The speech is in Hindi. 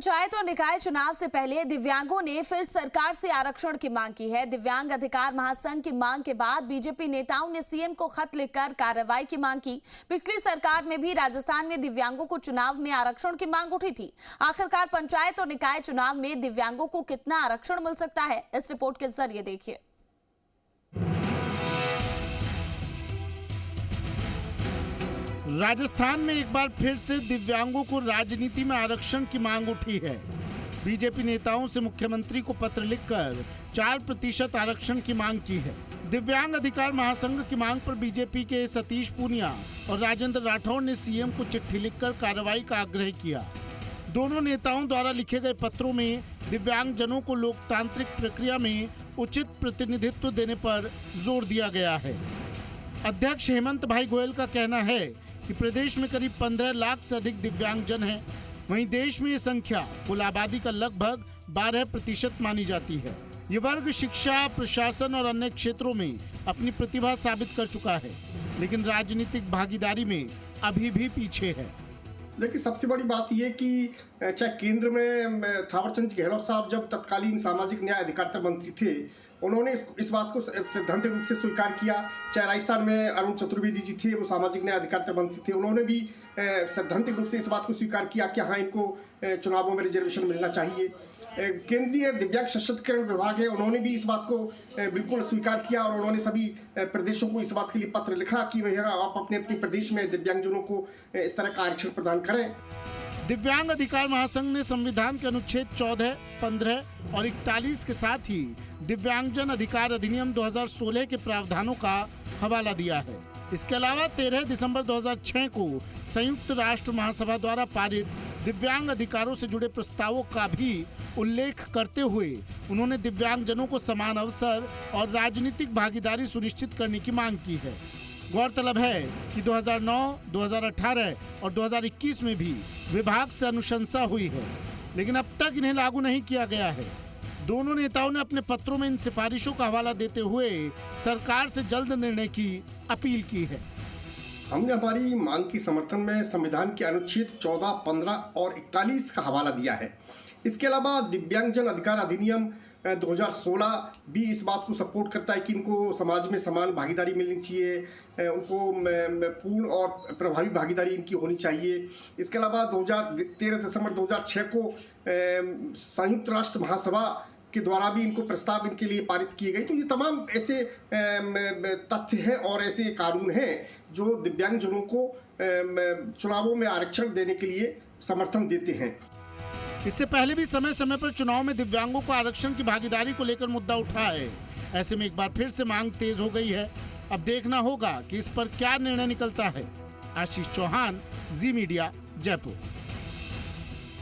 पंचायत और निकाय चुनाव से पहले दिव्यांगों ने फिर सरकार से आरक्षण की मांग की है। दिव्यांग अधिकार महासंघ की मांग के बाद बीजेपी नेताओं ने सीएम को खत लिखकर कार्रवाई की मांग की। पिछली सरकार में भी राजस्थान में दिव्यांगों को चुनाव में आरक्षण की मांग उठी थी। आखिरकार पंचायत और निकाय चुनाव में दिव्यांगों को कितना आरक्षण मिल सकता है, इस रिपोर्ट के जरिए देखिए। राजस्थान में एक बार फिर से दिव्यांगों को राजनीति में आरक्षण की मांग उठी है। बीजेपी नेताओं से मुख्यमंत्री को पत्र लिखकर 4% आरक्षण की मांग की है। दिव्यांग अधिकार महासंघ की मांग पर बीजेपी के सतीश पूनिया और राजेंद्र राठौड़ ने सीएम को चिट्ठी लिखकर कार्रवाई का आग्रह किया। दोनों नेताओं द्वारा लिखे गए पत्रों में दिव्यांगजनों को लोकतांत्रिक प्रक्रिया में उचित प्रतिनिधित्व देने पर जोर दिया गया है। अध्यक्ष हेमंत भाई गोयल का कहना है कि प्रदेश में करीब 15 लाख से अधिक दिव्यांगजन हैं। वहीं देश में ये संख्या कुल आबादी का लगभग 12% मानी जाती है। ये वर्ग शिक्षा, प्रशासन और अन्य क्षेत्रों में अपनी प्रतिभा साबित कर चुका है, लेकिन राजनीतिक भागीदारी में अभी भी पीछे है। देखिए, सबसे बड़ी बात यह कि चाहे केंद्र में थावरचंद गहलोत साहब जब तत्कालीन सामाजिक न्याय अधिकारिता मंत्री थे, उन्होंने इस बात को सैद्धांतिक रूप से स्वीकार किया। चाहे राजस्थान में अरुण चतुर्वेदी जी थे, वो सामाजिक न्याय अधिकारिता मंत्री थे, उन्होंने भी सैद्धांतिक रूप से इस बात को स्वीकार किया कि हाँ, इनको चुनावों में रिजर्वेशन मिलना चाहिए। केंद्रीय दिव्यांग सशक्तिकरण विभाग है, उन्होंने भी इस बात को बिल्कुल स्वीकार किया और उन्होंने सभी प्रदेशों को इस बात के लिए पत्र लिखा कि भैया आप अपने अपने प्रदेश में दिव्यांगजनों को इस तरह का आरक्षण प्रदान करें। दिव्यांग अधिकार महासंघ ने संविधान के अनुच्छेद 14, 15 और 41 के साथ ही दिव्यांगजन अधिकार अधिनियम 2016 के प्रावधानों का हवाला दिया है। इसके अलावा 13 दिसंबर 2006 को संयुक्त राष्ट्र महासभा द्वारा पारित दिव्यांग अधिकारों से जुड़े प्रस्तावों का भी उल्लेख करते हुए उन्होंने दिव्यांगजनों को समान अवसर और राजनीतिक भागीदारी सुनिश्चित करने की मांग की है। गौरतलब है कि 2009, 2018 और 2021 में भी विभाग से अनुशंसा हुई है, लेकिन अब तक इन्हें लागू नहीं किया गया है। दोनों नेताओं ने अपने पत्रों में इन सिफारिशों का हवाला देते हुए सरकार से जल्द निर्णय की अपील की है। हमने हमारी मांग की समर्थन में संविधान के अनुच्छेद 14, 15 और 41 का हवाला दिया है। इसके अलावा दिव्यांगजन अधिकार अधिनियम 2016 भी इस बात को सपोर्ट करता है कि इनको समाज में समान भागीदारी मिलनी चाहिए, उनको पूर्ण और प्रभावी भागीदारी इनकी होनी चाहिए। इसके अलावा 13 दिसंबर 2006 को संयुक्त राष्ट्र महासभा के द्वारा भी इनको प्रस्ताव इनके लिए पारित किए गए। तो ये तमाम ऐसे तथ्य हैं और ऐसे कानून हैं जो दिव्यांगजनों को चुनावों में आरक्षण देने के लिए समर्थन देते हैं। इससे पहले भी समय समय पर चुनाव में दिव्यांगों को आरक्षण की भागीदारी को लेकर मुद्दा उठा है। ऐसे में एक बार फिर से मांग तेज हो गई है। अब देखना होगा कि इस पर क्या निर्णय निकलता है। आशीष चौहान, जी मीडिया, जयपुर।